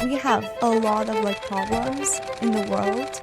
We have a lot of problems in the world,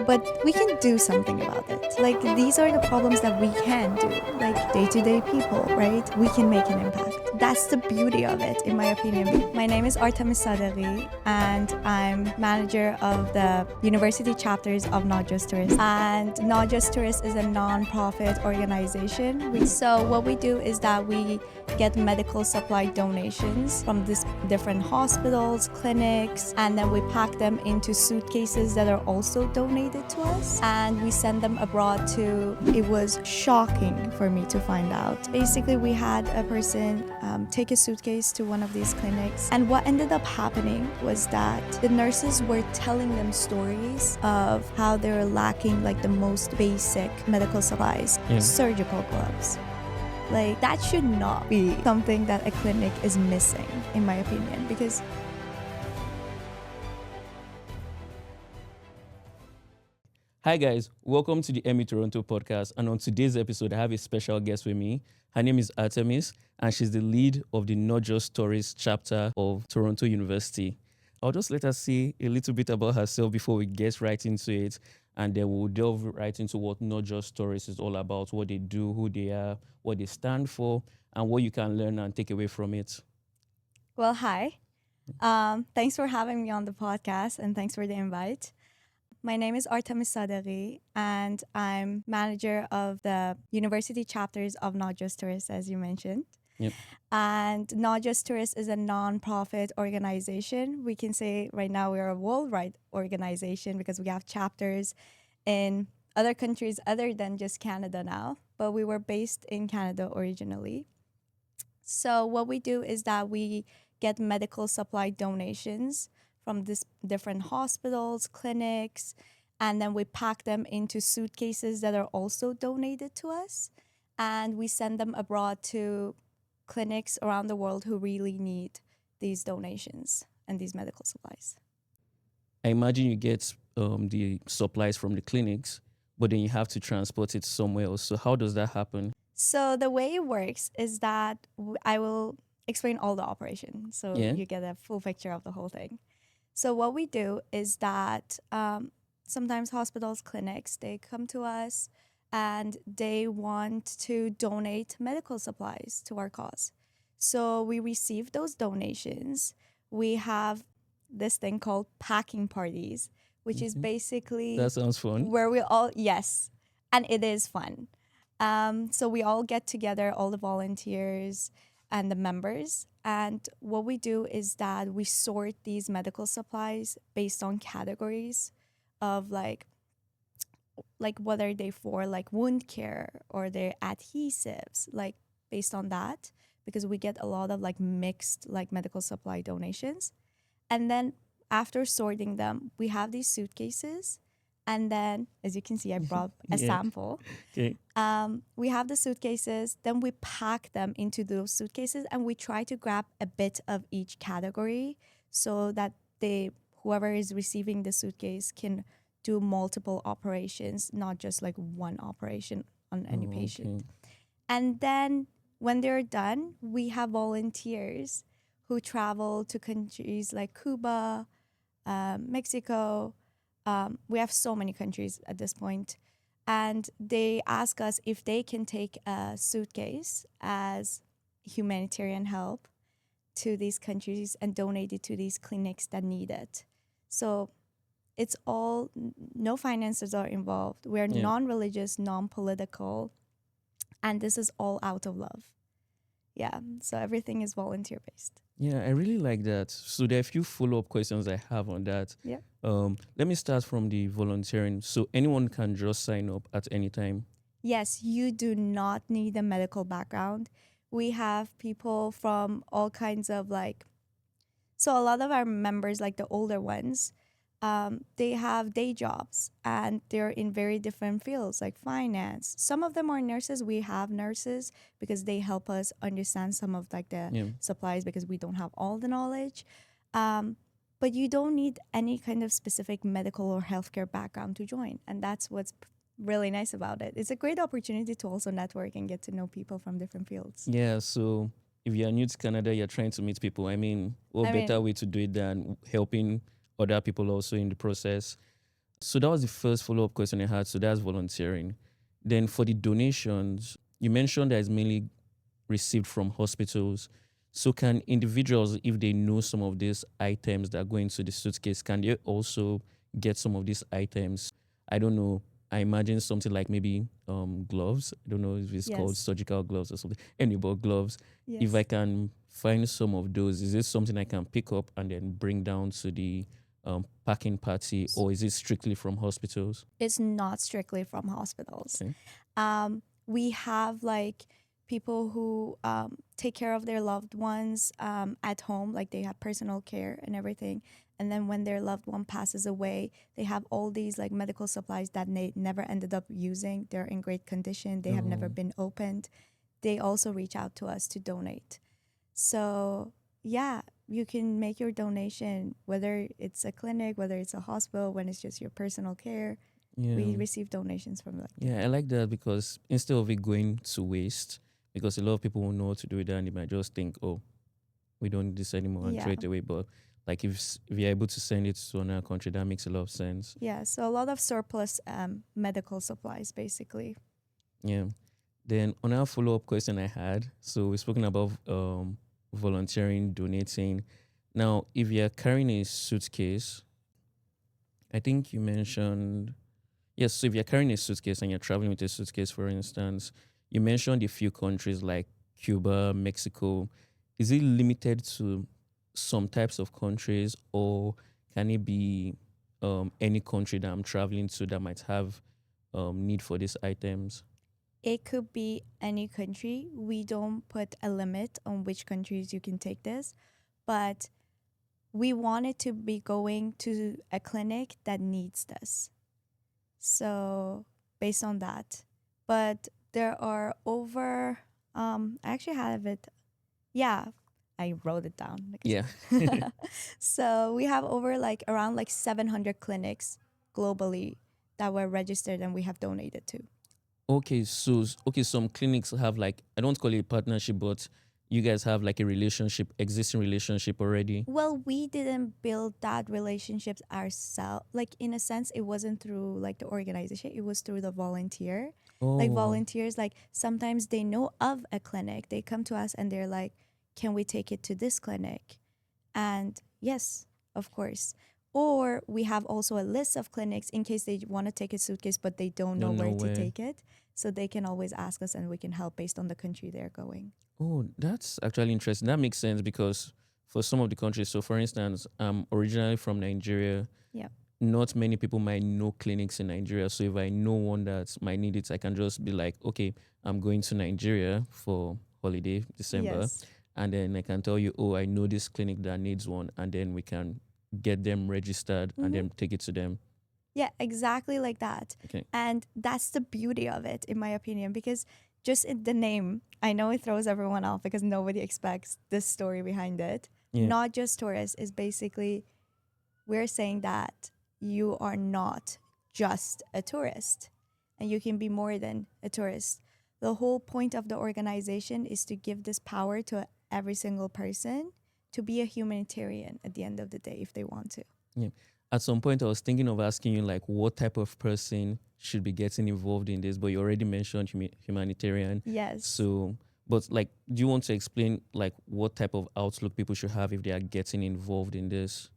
but we can do something about it. These are the problems that we can do, like day-to-day people, right? We can make an impact. That's the beauty of it, in my opinion. My name is Artemis Sadeghi, and I'm manager of the university chapters of Not Just Tourists. And Not Just Tourists is a non-profit organization. So what we do is that we get medical supply donations from these different hospitals, clinics, and then we pack them into suitcases that are also donated to us, and we send them abroad to. It was shocking for me to find out. Basically, we had a person take a suitcase to one of these clinics, and what ended up happening was that the nurses were telling them stories of how they were lacking the most basic medical supplies, surgical gloves. That should not be something that a clinic is missing, in my opinion, because Hi guys, welcome to the Emmy Toronto podcast, and on today's episode I have a special guest with me. Her name is Artemis and she's the lead of the Not Just Tourists chapter of Toronto University. I'll just let her say a little bit about herself before we get right into it, and then we'll delve right into what Not Just Tourists is all about, what they do, who they are, what they stand for, and what you can learn and take away from it. well, hi. Thanks for having me on the podcast, and thanks for the invite. My name is Artemis Sadeghi, and I'm manager of the university chapters of Not Just Tourists, as you mentioned. Yep. And Not Just Tourists is a non-profit organization. We can say right now we're a worldwide organization because we have chapters in other countries other than just Canada now, but we were based in Canada originally. So what we do is that we get medical supply donations from these different hospitals, clinics, and then we pack them into suitcases that are also donated to us, and we send them abroad to clinics around the world who really need these donations and these medical supplies. I imagine you get the supplies from the clinics, but then you have to transport it somewhere else. So how does that happen? So the way it works is that I will explain all the operation so Yeah. you get a full picture of the whole thing. So what we do is that sometimes hospitals, clinics, they come to us and they want to donate medical supplies to our cause. So we receive those donations. We have this thing called packing parties, which is basically That sounds fun. where we all, yes, and it is fun. So we all get together, all the volunteers and the members. And what we do is that we sort these medical supplies based on categories of like what are they for, like wound care or their adhesives, based on that, because we get a lot of mixed medical supply donations. And then after sorting them, we have these suitcases. And then, as you can see, I brought a Yeah. sample. Okay. We have the suitcases, then we pack them into those suitcases, and we try to grab a bit of each category so that whoever is receiving the suitcase can do multiple operations, not just one operation on any patient. And then when they're done, we have volunteers who travel to countries like Cuba, Mexico. We have so many countries at this point. And they ask us if they can take a suitcase as humanitarian help to these countries and donate it to these clinics that need it. So it's all, no finances are involved. We're Yeah. non-religious, non-political, and this is all out of love. Yeah, so everything is volunteer-based. Yeah, I really like that. So there are a few follow-up questions I have on that. Yeah. Let me start from the volunteering. So anyone can just sign up at any time. Yes, you do not need a medical background. We have people from all kinds of so a lot of our members, the older ones, they have day jobs and they're in very different fields like finance. Some of them are nurses. We have nurses because they help us understand some of the supplies because we don't have all the knowledge. But you don't need any kind of specific medical or healthcare background to join. And that's what's really nice about it. It's a great opportunity to also network and get to know people from different fields. Yeah, so if you're new to Canada, you're trying to meet people. I mean, what I better mean, way to do it than helping other people also in the process? So that was the first follow up question I had. So that's volunteering. Then for the donations, you mentioned that it's mainly received from hospitals. So can individuals, if they know some of these items that go into the suitcase, can they also get some of these items? I don't know. I imagine something like maybe gloves. I don't know if it's called yes, surgical gloves or something. Anyway, but gloves. If I yes. can find some of those, is this something I can pick up and then bring down to the packing party, or is it strictly from hospitals? It's not strictly from hospitals. Okay. We have like people who take care of their loved ones at home, like they have personal care and everything. And then when their loved one passes away, they have all these like medical supplies that they never ended up using. They're in great condition. They have never Oh, been opened. They also reach out to us to donate. So, yeah, you can make your donation, whether it's a clinic, whether it's a hospital, when it's just your personal care. We yeah. receive donations from like Yeah, I different. like that because instead of it going to waste, because a lot of people will know what to do with that and they might just think, oh, we don't need this anymore and throw Yeah. it away. But like if you're able to send it to another country, that makes a lot of sense. Yeah. So a lot of surplus medical supplies, basically. Yeah. Then another follow up question I had. So we've spoken about volunteering, donating. Now, if you're carrying a suitcase, I think you mentioned yes. So if you're carrying a suitcase and you're traveling with a suitcase, for instance, you mentioned a few countries like Cuba, Mexico. Is it limited to some types of countries, or can it be any country that I'm traveling to that might have need for these items? It could be any country. We don't put a limit on which countries you can take this, but we want it to be going to a clinic that needs this. So based on that, but there are over. I actually have it. Yeah, I wrote it down. Yeah. So we have over like around like 700 clinics globally that were registered and we have donated to. Okay, so okay, some clinics have like I don't call it a partnership, but you guys have like a relationship, existing relationship already. Well, we didn't build that relationships ourselves. Like in a sense, it wasn't through like the organization; it was through the volunteer. Like Oh, volunteers, like sometimes they know of a clinic. They come to us and they're like, "Can we take it to this clinic?" And yes, of course. Or we have also a list of clinics in case they want to take a suitcase but they don't know don't know where to where. take it. So they can always ask us and we can help based on the country they're going. Oh, that's actually interesting. That makes sense because for some of the countries, so for instance, I'm originally from Nigeria. Yeah. Not many people might know clinics in Nigeria. So if I know one that might need it, I can just be like, okay, I'm going to Nigeria for holiday, December. Yes. And then I can tell you, oh, I know this clinic that needs one. And then we can get them registered and Hmm. then take it to them. Yeah, exactly like that. Okay. And that's the beauty of it, in my opinion, because just in the name, I know it throws everyone off because nobody expects the story behind it. Yeah. Not just tourists is basically we're saying that you are not just a tourist and you can be more than a tourist. The whole point of the organization is to give this power to every single person to be a humanitarian at the end of the day if they want to. Yeah. At some point, I was thinking of asking you, like, what type of person should be getting involved in this, but you already mentioned humanitarian. Yes. So, but like, do you want to explain, like, what type of outlook people should have if they are getting involved in this?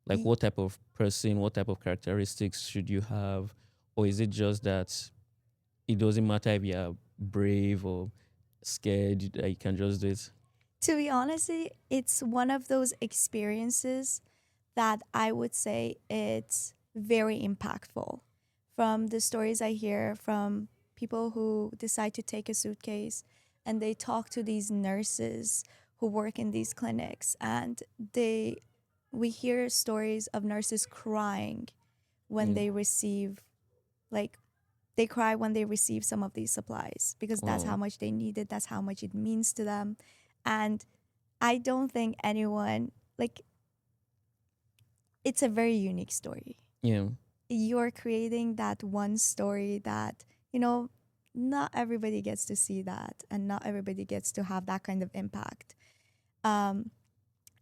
Like, Y- what type of person, what type of characteristics should you have? Or is it just that it doesn't matter if you're brave or scared, that you can just do it? To be honest, it's one of those experiences that I would say it's very impactful. From the stories I hear from people who decide to take a suitcase and they talk to these nurses who work in these clinics and we hear stories of nurses crying when Yeah. they receive like they cry when they receive some of these supplies because that's how Wow. much they need it, that's how much it means to them. And I don't think anyone like it's a very unique story. Yeah. You're creating that one story that, you know, not everybody gets to see that, and not everybody gets to have that kind of impact. Um,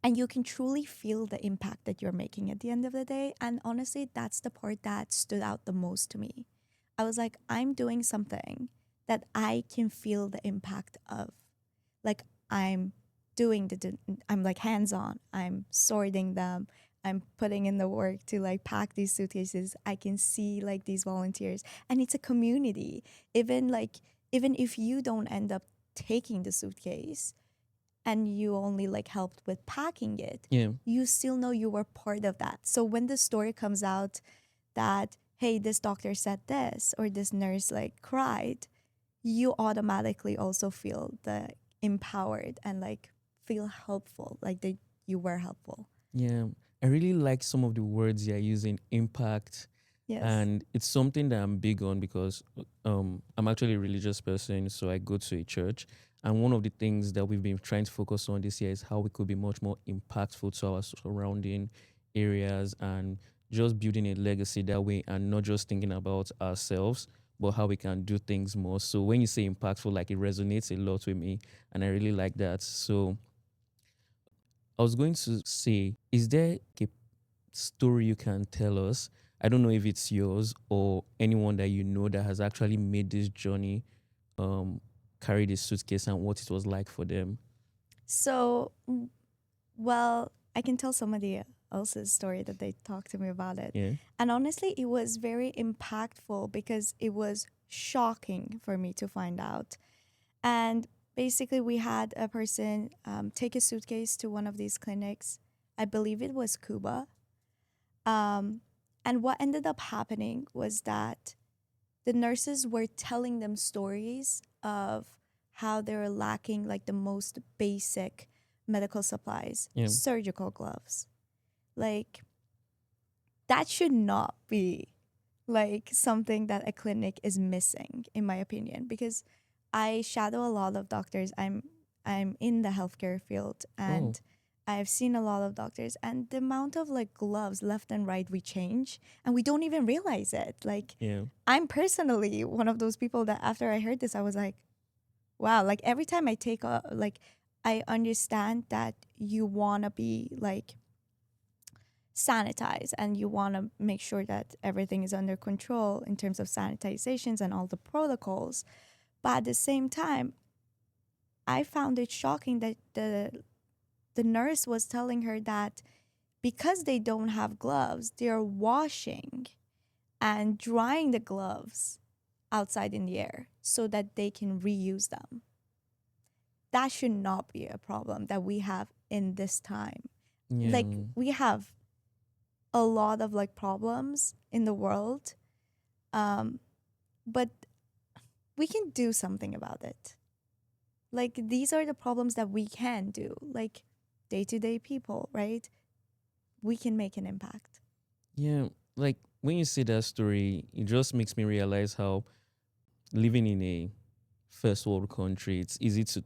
and you can truly feel the impact that you're making at the end of the day. And honestly, that's the part that stood out the most to me. I was like, I'm doing something that I can feel the impact of. Like, I'm doing I'm like hands on, I'm sorting them, I'm putting in the work to like pack these suitcases. I can see like these volunteers, and it's a community. Even if you don't end up taking the suitcase, and you only like helped with packing it, Yeah. you still know you were part of that. So when the story comes out that, hey, this doctor said this, or this nurse like cried, you automatically also feel the empowered and like feel helpful, like you were helpful. Yeah. I really like some of the words you're using, impact. Yes. And it's something that I'm big on because I'm actually a religious person, so I go to a church. And one of the things that we've been trying to focus on this year is how we could be much more impactful to our surrounding areas and just building a legacy that way, and not just thinking about ourselves, but how we can do things more. So when you say impactful, like it resonates a lot with me, and I really like that. So I was going to say, is there a story you can tell us? I don't know if it's yours or anyone that you know that has actually made this journey, um, carry this suitcase, and what it was like for them. So, well, I can tell somebody else's story that they talked to me about it. Yeah. And honestly, it was very impactful because it was shocking for me to find out. And basically, we had a person take a suitcase to one of these clinics. I believe it was Cuba. Um, and what ended up happening was that the nurses were telling them stories of how they were lacking like the most basic medical supplies, Yeah. surgical gloves. Like, that should not be like something that a clinic is missing, in my opinion, because I shadow a lot of doctors. I'm in the healthcare field, Oh. and I've seen a lot of doctors, and the amount of like gloves left and right we change, and we don't even realize it. Like, Yeah. I'm personally one of those people that after I heard this, I was like, wow, like every time I take a, like, I understand that you want to be like sanitized and you want to make sure that everything is under control in terms of sanitizations and all the protocols. But at the same time, I found it shocking that the nurse was telling her that because they don't have gloves, they're washing and drying the gloves outside in the air so that they can reuse them. That should not be a problem that we have in this time. Like, Yeah. we have a lot of like problems in the world, um, but we can do something about it. Like, these are the problems that we can do, like day to day people, right? We can make an impact. Yeah. Like when you say that story, it just makes me realize how living in a first world country, it's easy to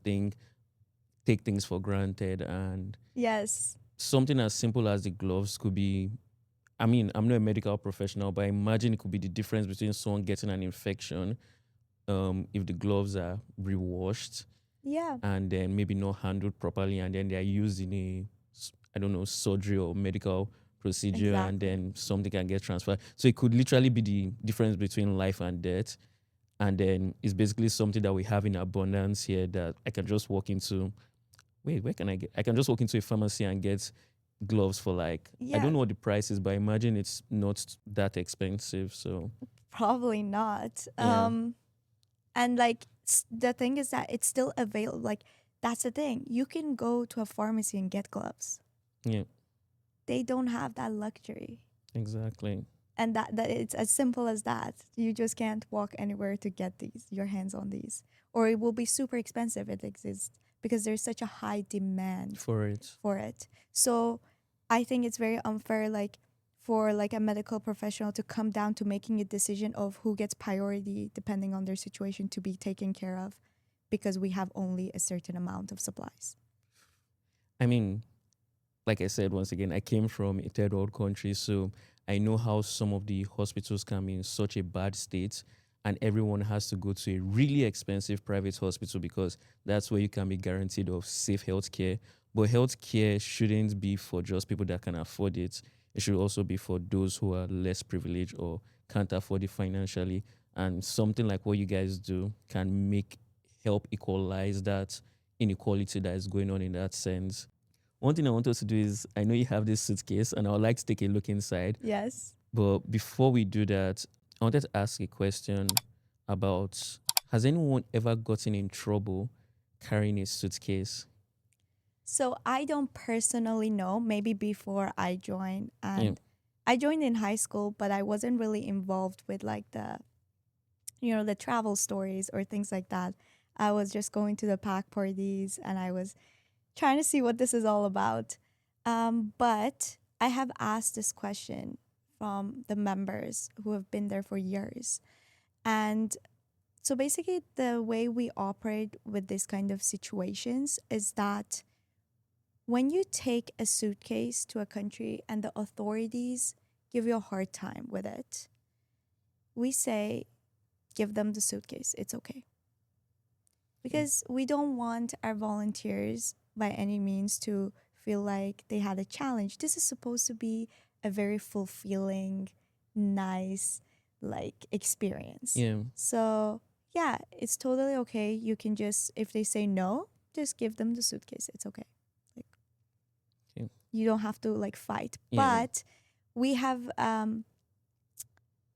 take things for granted, and Yes. something as simple as the gloves could be, I mean, I'm not a medical professional, but I imagine it could be the difference between someone getting an infection, if the gloves are rewashed Yeah, and then maybe not handled properly, and then they are used in I don't know, surgery or medical procedure, and exactly. then something can get transferred. So it could literally be the difference between life and death. And then it's basically something that we have in abundance here that I can just walk into. Wait, where can I get? I can just walk into a pharmacy and get gloves for like, I Yeah, don't know what the price is, but I imagine it's not that expensive. So probably not. yeah. And like the thing is that it's still available. Like, that's the thing. You can go to a pharmacy and get gloves. Yeah, They don't have that luxury. exactly. And that it's as simple as that. You just can't walk anywhere to get these, your hands on these. Or it will be super expensive if it exists because there's such a high demand For it. for it. So I think it's very unfair, like for like a medical professional to come down to making a decision of who gets priority depending on their situation to be taken care of because we have only a certain amount of supplies. I mean, like I said, once again, I came from a third world country, so I know how some of the hospitals can be in such a bad state. and everyone has to go to a really expensive private hospital because that's where you can be guaranteed of safe healthcare. But healthcare shouldn't be for just people that can afford it. It should also be for those who are less privileged or can't afford it financially. And something like what you guys do can help equalize that inequality that is going on in that sense. One thing I want us to do is I know you have this suitcase and I would like to take a look inside. Yes. But before we do that, I wanted to ask a question about, has anyone ever gotten in trouble carrying a suitcase? So I don't personally know, maybe before I joined. Yeah. And I joined in high school, but I wasn't really involved with like the travel stories or things like that. I was just going to the pack parties and I was trying to see what this is all about. But I have asked this question from the members who have been there for years. And so basically, the way we operate with this kind of situations is that when you take a suitcase to a country and the authorities give you a hard time with it, we say, give them the suitcase. It's okay. Because we don't want our volunteers by any means to feel like they had a challenge. This is supposed to be a very fulfilling, nice, like experience. Yeah. So, yeah, it's totally okay. You can just, if they say no, just give them the suitcase. It's okay. Like, Okay. you don't have to like fight. Yeah. But we have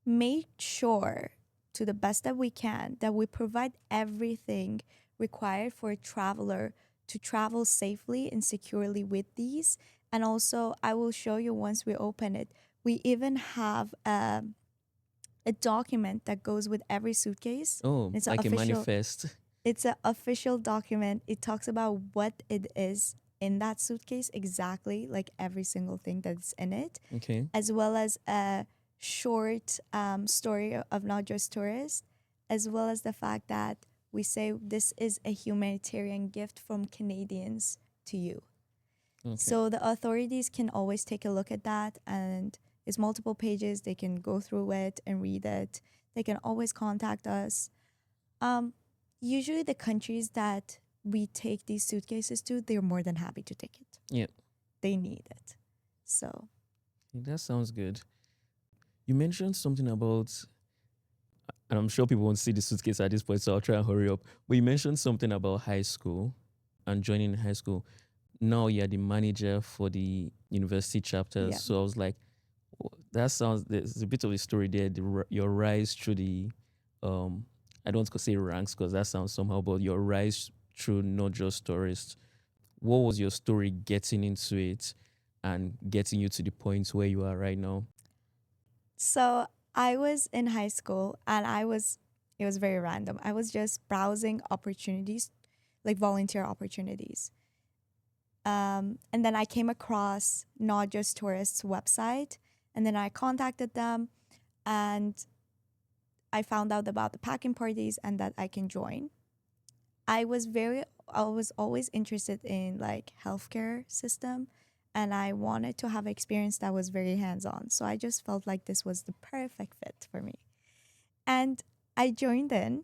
made sure to the best that we can that we provide everything required for a traveler to travel safely and securely with these. And also, I will show you once we open it. We even have a document that goes with every suitcase. Oh, It's like a official. manifest. It's an official document. It talks about what it is in that suitcase exactly, like every single thing that's in it, Okay. as well as a short story of not just tourists, as well as the fact that we say this is a humanitarian gift from Canadians to you. Okay. So the authorities can always take a look at that, and it's multiple pages. They can go through it and read it. They can always contact us. Usually, the countries that we take these suitcases to, they're more than happy to take it. Yeah. They need it. So, That sounds good. You mentioned something about, and I'm sure people won't see the suitcase at this point, so I'll try and hurry up. But you mentioned something about high school and joining high school. Now you're the manager for the university chapter. Yeah. So I was like, that sounds, there's a bit of a story there. Your rise through the, I don't want to say ranks because that sounds somehow, but your rise through not just tourists. What was your story getting into it and getting you to the point where you are right now? So I was in high school and it was very random. I was just browsing opportunities, like volunteer opportunities. And then I came across Not Just Tourists website, and then I contacted them and I found out about the packing parties and that I can join. I was always interested in like healthcare system, and I wanted to have experience that was very hands-on. So I just felt like this was the perfect fit for me. And I joined in.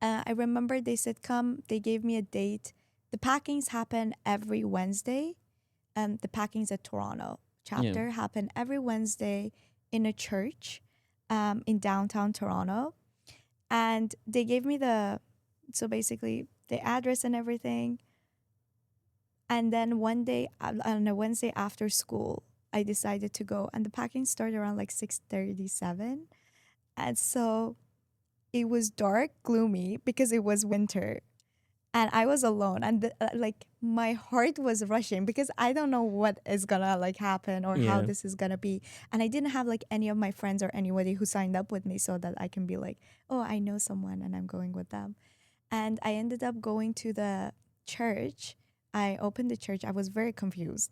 I remember they said come, they gave me a date. The packings happen every Wednesday. The packings at Toronto chapter happen every Wednesday in a church in downtown Toronto. And they gave me so basically the address and everything. And then one day on a Wednesday after school, I decided to go, and the packing started around like 6:37. And so it was dark, gloomy because it was winter. And I was alone, and like my heart was rushing because I don't know what is gonna like happen or how Yeah. this is gonna be. And I didn't have like any of my friends or anybody who signed up with me so that I can be like, oh, I know someone and I'm going with them. And I ended up going to the church. I opened the church. I was very confused.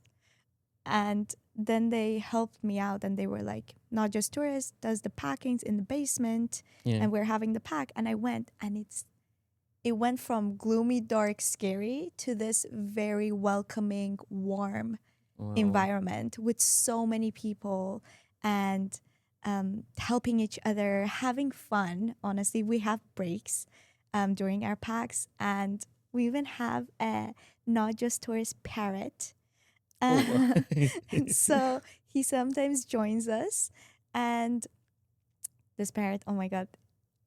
And then they helped me out and they were like, Not Just Tourists does the packings in the basement Yeah. and we're having the pack. And I went, and it went from gloomy, dark, scary to this very welcoming, warm Wow. environment with so many people. And helping each other, having fun. Honestly, we have breaks during our packs, and we even have a not just tourist parrot. Oh, wow. So he sometimes joins us, and this parrot, oh my god,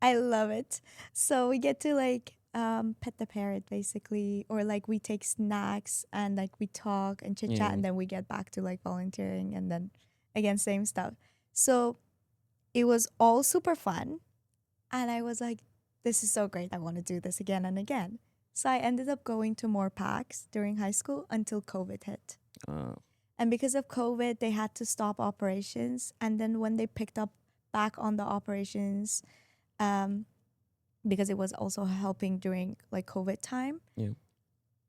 I love it. So we get to like pet the parrot basically, or like we take snacks and like we talk and chit chat, Yeah. and then we get back to like volunteering, and then again same stuff. So it was all super fun, and I was like, this is so great. I want to do this again and again. So I ended up going to more packs during high school until COVID hit. Uh, And because of COVID, they had to stop operations. And then when they picked up back on the operations, um, because it was also helping during like COVID time, yeah.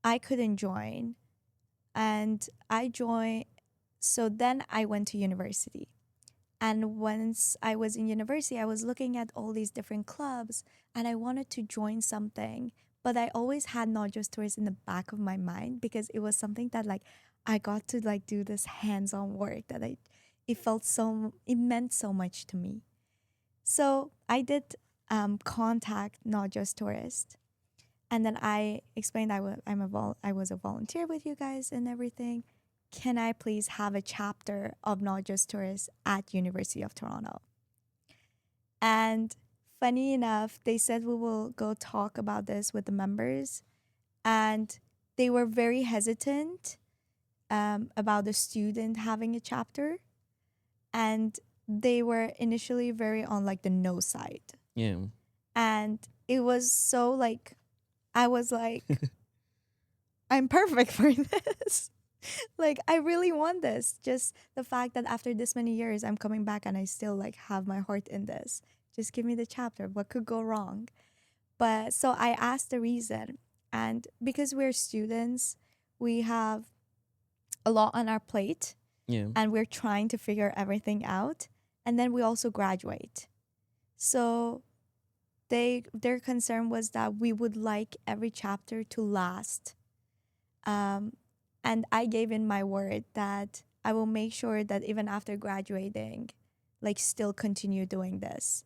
I couldn't join. And I joined. So then I went to university. And once I was in university, I was looking at all these different clubs and I wanted to join something. But I always had not just tours in the back of my mind because it was something that like I got to like do this hands-on work that it meant so much to me. So I did contact not just tourist, and then I explained I was a volunteer with you guys and everything. Can I please have a chapter of not just tourists at University of Toronto? And funny enough, they said we will go talk about this with the members, and they were very hesitant about the student having a chapter, and they were initially very on like the no side. Yeah. And it was so like I was like, I'm perfect for this. Like I really want this. Just the fact that after this many years I'm coming back and I still like have my heart in this. Just give me the chapter. What could go wrong? But so I asked the reason, and because we're students, we have a lot on our plate Yeah. and we're trying to figure everything out, and then we also graduate. So their concern was that we would like every chapter to last. Um, and I gave in my word that I will make sure that even after graduating, like still continue doing this.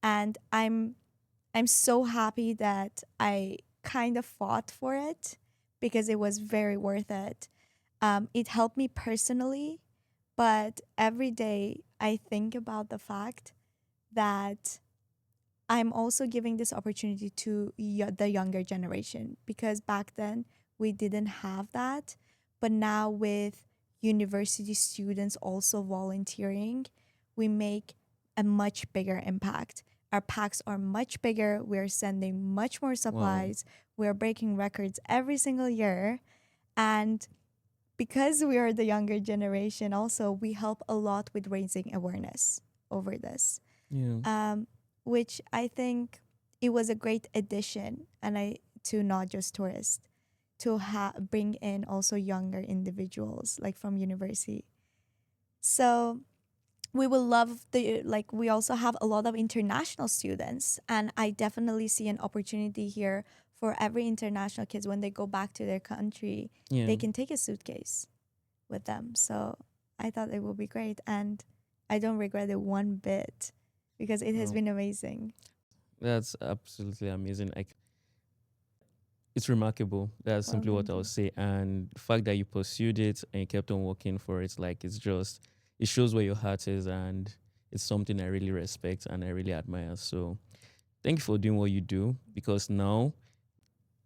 And I'm so happy that I kind of fought for it because it was very worth it. It helped me personally, but every day I think about the fact that I'm also giving this opportunity to the younger generation because back then we didn't have that. But now, with university students also volunteering, we make a much bigger impact. Our packs are much bigger. We're sending much more Wow. supplies. We're breaking records every single year. And because we are the younger generation, also, we help a lot with raising awareness over this, Yeah. um, which I think it was a great addition and to not just tourists to bring in also younger individuals like from university. So we will love the like we also have a lot of international students, and I definitely see an opportunity here for every international kids when they go back to their country, Yeah. they can take a suitcase with them. So I thought it would be great, and I don't regret it one bit because it has Wow. been amazing. That's absolutely amazing. It's remarkable. That's Well, simply what thank I would you. say. And the fact that you pursued it and you kept on working for it, like it shows where your heart is, and it's something I really respect and I really admire. So thank you for doing what you do, because now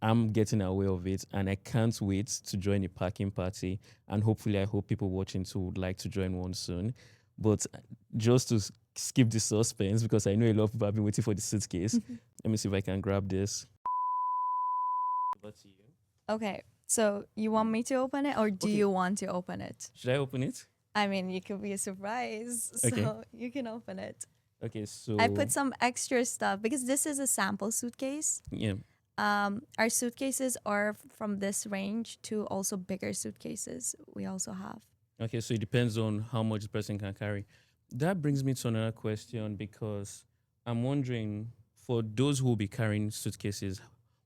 I'm getting aware of it and I can't wait to join a packing party. And hopefully, I hope people watching too would like to join one soon. But just to skip the suspense, because I know a lot of people have been waiting for the suitcase, let me see if I can grab this. Over to you. Okay, so you want me to open it or do Okay. you want to open it? Should I open it? I mean, it could be a surprise, Okay. so you can open it. Okay, I so put some extra stuff because this is a sample suitcase. yeah. Our suitcases are from this range to also bigger suitcases we also have. Okay, so it depends on how much the person can carry. That brings me to another question, because I'm wondering, for those who will be carrying suitcases,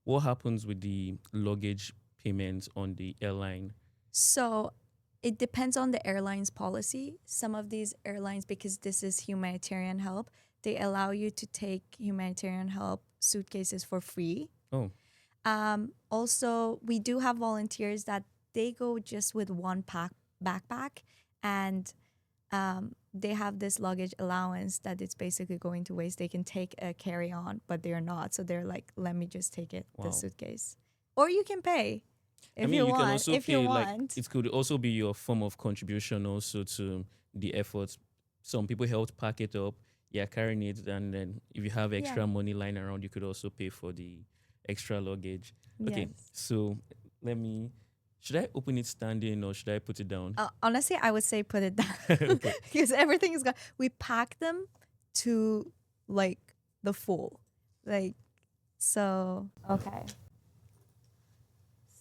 what happens with the luggage payments on the airline? So it depends on the airline's policy. Some of these airlines, because this is humanitarian help, they allow you to take humanitarian help suitcases for free. Oh, Also, we do have volunteers that they go just with one backpack, and they have this luggage allowance that it's basically going to waste. They can take a carry on, but they're not. So they're like, let me just take the wow. suitcase. Or you can pay I if mean, you you can want. also If you pay, like, want. it could also be your form of contribution also to the efforts. Some people helped pack it up, yeah, carrying it, and then if you have Yeah. extra money lying around, you could also pay for the extra luggage. Okay, Yes. so should I open it standing or should I put it down? Honestly, I would say put it down Okay. because everything is gone. We pack them to like the full, like so. Okay.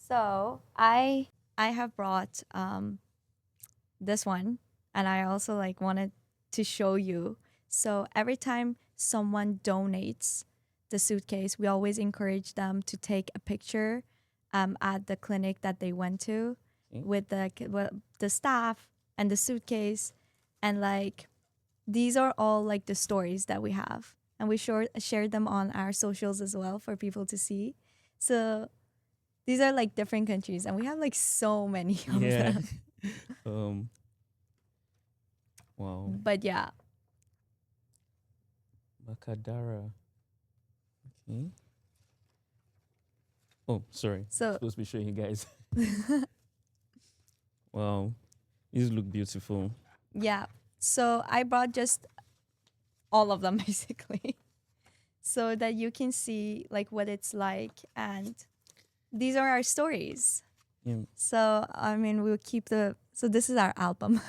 So I have brought this one, and I also like wanted to show you. So every time someone donates the suitcase, we always encourage them to take a picture at the clinic that they went to with the staff and the suitcase, and like these are all like the stories that we have, and we share them on our socials as well for people to see. So these are like different countries, and we have like so many of Yeah. them. Wow. But yeah, Makadara. Okay. Oh, sorry. so Supposed to be showing you guys. Wow. These look beautiful. yeah. So I brought just all of them basically, so that you can see like what it's like, and these are our stories. Yeah. So I mean, we'll keep so this is our album.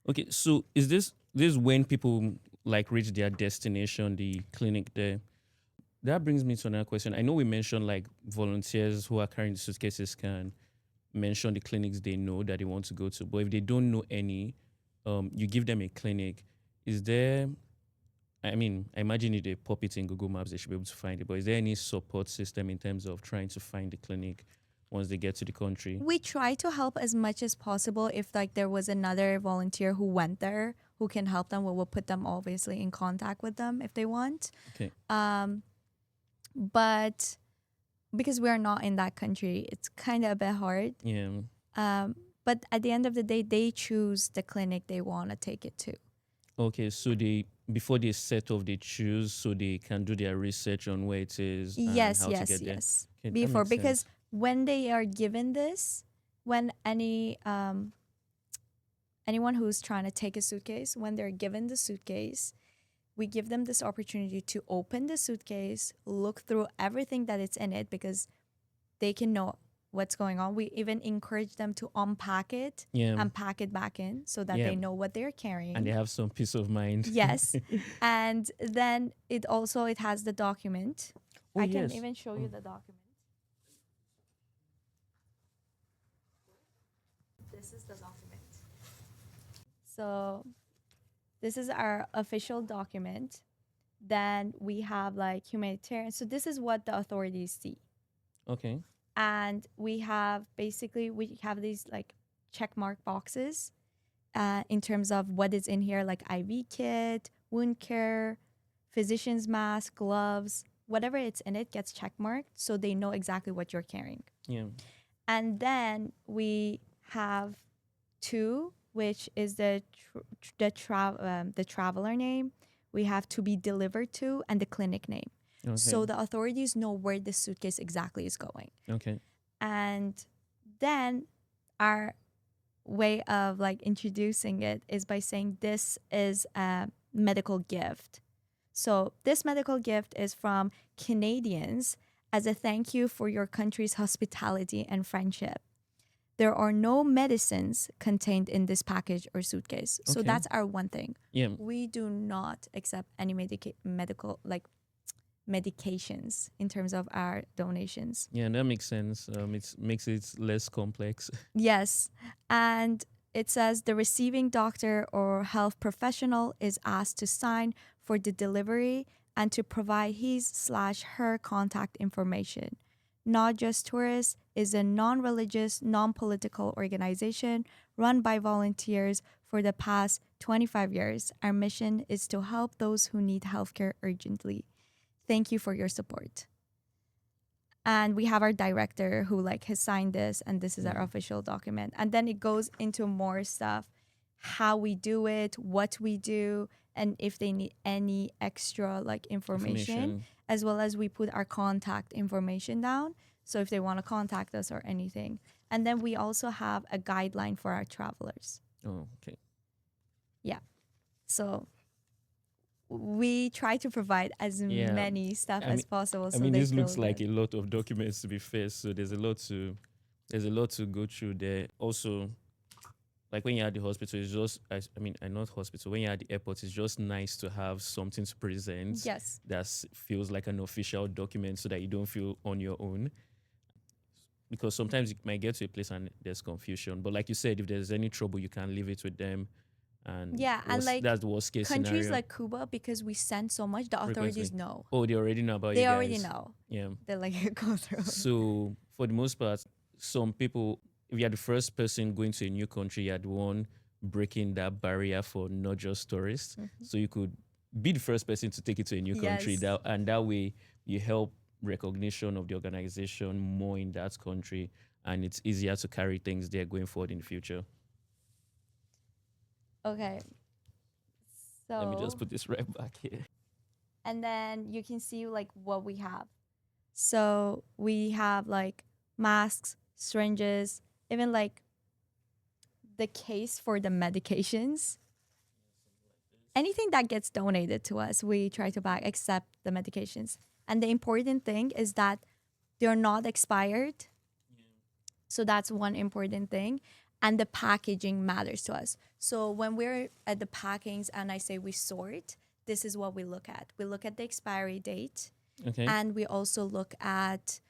Okay, so is this when people like reach their destination, the clinic there? That brings me to another question. I know we mentioned like volunteers who are carrying the suitcases can mention the clinics they know that they want to go to, but if they don't know any, you give them a clinic. Is there? I mean, I imagine if they pop it in Google Maps, they should be able to find it. But is there any support system in terms of trying to find the clinic once they get to the country? We try to help as much as possible. If like there was another volunteer who went there who can help them, we will put them obviously in contact with them if they want. Okay. But because we're not in that country, it's kind of a bit hard. Yeah. But at the end of the day, they choose the clinic they want to take it to. Okay, so before they set off, they choose so they can do their research on where it is and Yes, how to yes, get there. yes. Okay, that Before, makes because sense. when they are given this, when anyone who's trying to take a suitcase, when they're given the suitcase, we give them this opportunity to open the suitcase, look through everything that it's in it, because they can know what's going on. We even encourage them to unpack it Yeah. and pack it back in so that Yeah. they know what they're carrying. And they have some peace of mind. Yes. And then it has the document. Oh, I can yes. even show you the document. This is the document. So this is our official document. Then we have like humanitarian. So this is what the authorities see. Okay. And we have these like check mark boxes in terms of what is in here, like IV kit, wound care, physician's mask, gloves, whatever it's in it gets check marked so they know exactly what you're carrying. Yeah. And then we have two, which is the traveler name. We have to be delivered to and the clinic name. Okay. So the authorities know where the suitcase exactly is going. Okay. And then our way of like introducing it is by saying this is a medical gift. So this medical gift is from Canadians as a thank you for your country's hospitality and friendship. There are no medicines contained in this package or suitcase. So Okay. that's our one thing. Yeah. We do not accept any medications in terms of our donations. Yeah, that makes sense. It makes it less complex. Yes. And it says the receiving doctor or health professional is asked to sign for the delivery and to provide his/her contact information. Not Just Tourists is a non-religious, non-political organization run by volunteers for the past 25 years. Our mission is to help those who need healthcare urgently. Thank you for your support. And we have our director who like has signed this, and this is our official document. And then it goes into more stuff, how we do it, what we do, and if they need any extra like information, as well as we put our contact information down. So if they want to contact us or anything. And then we also have a guideline for our travelers. Oh, okay. Yeah. So we try to provide as many stuff as possible. I mean, this looks like a lot of documents to be fair. So there's a lot to go through there. Also, like when you're at the hospital, it's just I not hospital. When you're at the airport, it's just nice to have something to present. Yes. That feels like an official document, so that you don't feel on your own. Because sometimes you might get to a place and there's confusion. But like you said, if there's any trouble, you can leave it with them. And and like that's the worst case countries scenario. like Cuba, because we send so much, the authorities know. Oh, they already know about you They guys. already know. Yeah. They like go through. So for the most part, some people, if you're the first person going to a new country, you're the one breaking that barrier for not just tourists. So you could be the first person to take it to a new country. Yes. And that way you help recognition of the organization more in that country, and it's easier to carry things there going forward in the future. Okay. So Let me just put this right back here. and then you can see like what we have. So we have like masks, syringes, even like the case for the medications. Anything that gets donated to us, we try to buy except the medications. And the important thing is that they're not expired. So that's one important thing. And the packaging matters to us. So when we're at the packings and I say we sort, this is what we look at. We look at the expiry date. Okay. And we also look at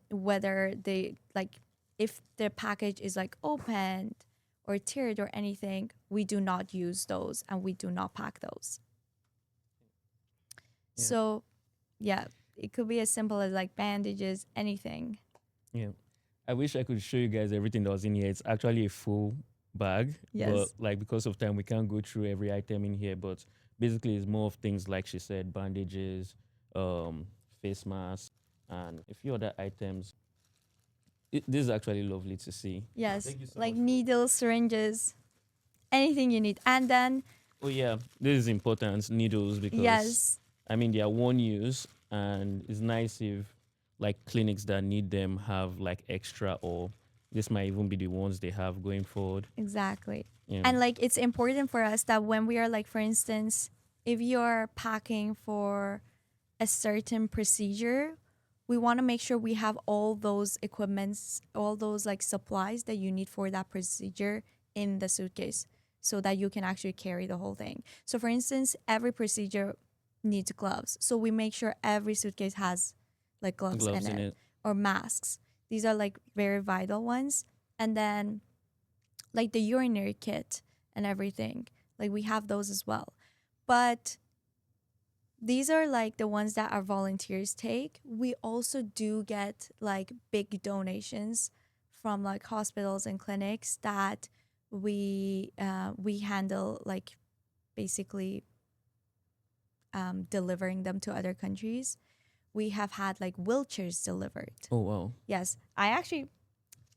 whether they like, if the package is like opened or tiered or anything, we do not use those and we do not pack those. Yeah. So yeah, it could be as simple as like bandages, anything. Yeah. I wish I could show you guys everything that was in here. It's actually a full bag. Yes. But like because of time, we can't go through every item in here. But basically, it's more of things like she said, bandages, face masks, and a few other items. This is actually lovely to see. Yes, Thank you so like much. needles, syringes, anything you need. And then Oh yeah, this is important. Needles, because yes, I mean they are one use, and it's nice if like clinics that need them have like extra, or this might even be the ones they have going forward. exactly. Yeah. And like it's important for us that when we are like, for instance, if you're packing for a certain procedure, we want to make sure we have all those equipments, all those like supplies that you need for that procedure in the suitcase so that you can actually carry the whole thing. So for instance, every procedure needs gloves. So we make sure every suitcase has like gloves in it or masks. These are like very vital ones. And then like the urinary kit and everything, like we have those as well. But these are like the ones that our volunteers take. We also do get like big donations from like hospitals and clinics that we handle, like basically delivering them to other countries. We have had like wheelchairs delivered. Oh wow. Yes, I actually,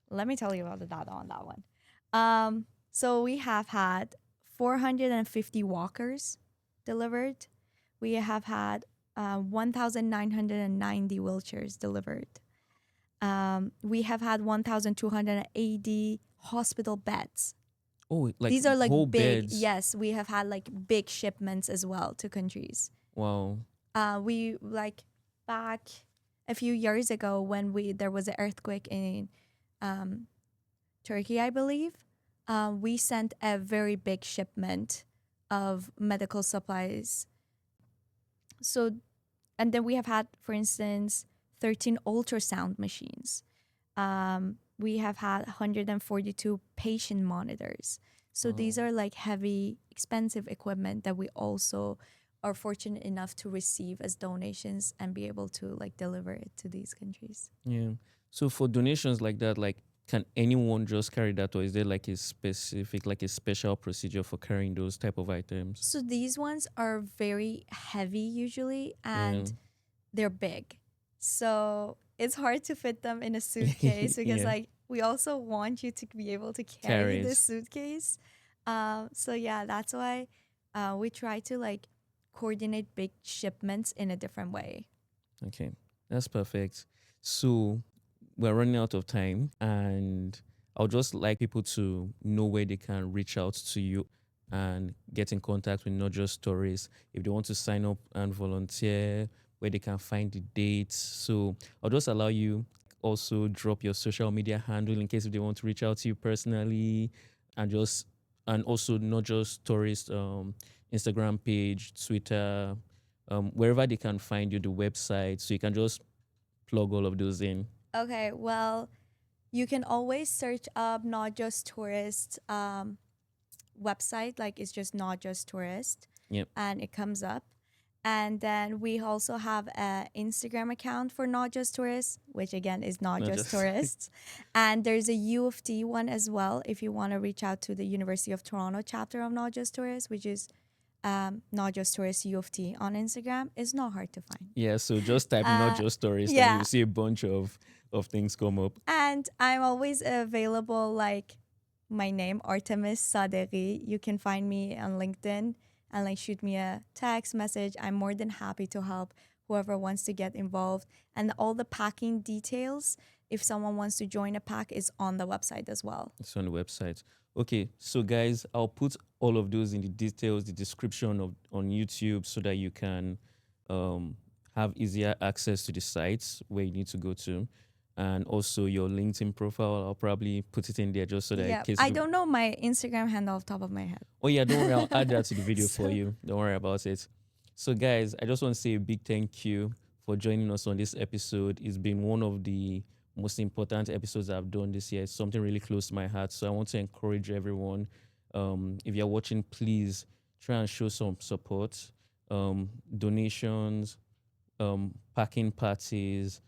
let me tell you about the data on that one. So we have had 450 walkers delivered. We have had 1,990 wheelchairs delivered. We have had 1,280 hospital beds. Oh, like these are like whole big. beds. Yes, we have had like big shipments as well to countries. Wow. We like back a few years ago when there was an earthquake in Turkey, I believe. We sent a very big shipment of medical supplies. So, and then we have had, for instance, 13 ultrasound machines. We have had 142 patient monitors. So these are like heavy, expensive equipment that we also are fortunate enough to receive as donations and be able to like deliver it to these countries. Yeah. So for donations like that, like can anyone just carry that, or is there like a specific, like a special procedure for carrying those type of items? So these ones are very heavy usually, Yeah. and they're big. So it's hard to fit them in a suitcase because Yeah. like we also want you to be able to carry this Carries. suitcase. So yeah, that's why we try to like coordinate big shipments in a different way. Okay, that's perfect. So we're running out of time, and I'll just like people to know where they can reach out to you and get in contact with Not Just Stories if they want to sign up and volunteer, where they can find the dates. So I'll just allow you also drop your social media handle in case if they want to reach out to you personally, and just and also Not Just Stories Instagram page, Twitter, wherever they can find you, the website, so you can just plug all of those in. Okay, well, you can always search up Not Just Tourist website, like it's just Not Just Tourist, Yep. and it comes up. And then we also have an Instagram account for Not Just Tourists, which again is Not Not Just just Tourists. And there's a U of T one as well if you want to reach out to the University of Toronto chapter of Not Just Tourists, which is Not Just Tourists U of T on Instagram. It's not hard to find. Yeah, so just type Not Just Stories and Yeah. you'll see a bunch of things come up. And I'm always available, like my name, Artemis Sadeghi. You can find me on LinkedIn and like shoot me a text message. I'm more than happy to help whoever wants to get involved. And all the packing details, if someone wants to join a pack, is on the website as well. It's on the website. Okay, so guys, I'll put all of those in the details, the description of on YouTube, so that you can have easier access to the sites where you need to go to, and also your LinkedIn profile. I'll probably put it in there just so that in Yeah, case I you- don't know my Instagram handle off the top of my head. Oh yeah, don't worry, I'll add that to the video So- for you. Don't worry about it. So guys, I just want to say a big thank you for joining us on this episode. It's been one of the most important episodes I've done this year. It's something really close to my heart. So I want to encourage everyone. If you're watching, please try and show some support. Donations, packing parties,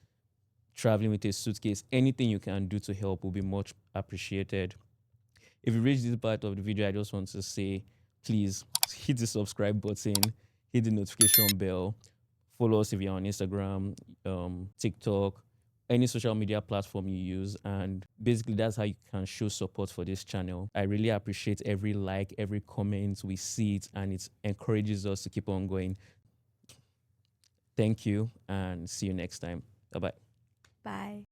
traveling with a suitcase, anything you can do to help will be much appreciated. If you reach this part of the video, I just want to say, please hit the subscribe button, hit the notification bell, follow us if you're on Instagram, TikTok, any social media platform you use. And basically, that's how you can show support for this channel. I really appreciate every like, every comment. We see it and it encourages us to keep on going. Thank you and see you next time. Bye-bye. Bye.